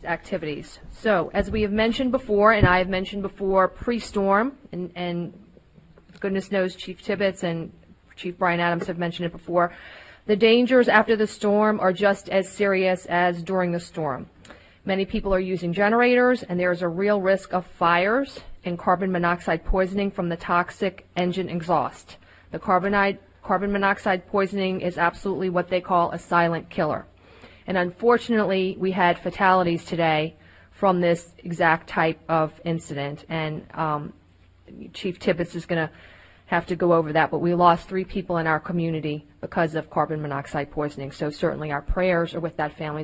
activities. So, as we have mentioned before, and I have mentioned before pre-storm, and goodness knows Chief Tibbetts and Chief Brian Adams have mentioned it before, the dangers after the storm are just as serious as during the storm. Many people are using generators, and there is a real risk of fires and carbon monoxide poisoning from the toxic engine exhaust. The carbon monoxide poisoning is absolutely what they call a silent killer. And unfortunately, we had fatalities today from this exact type of incident. And Chief Tibbetts is going to have to go over that, but we lost 3 people in our community because of carbon monoxide poisoning. So certainly our prayers are with that family.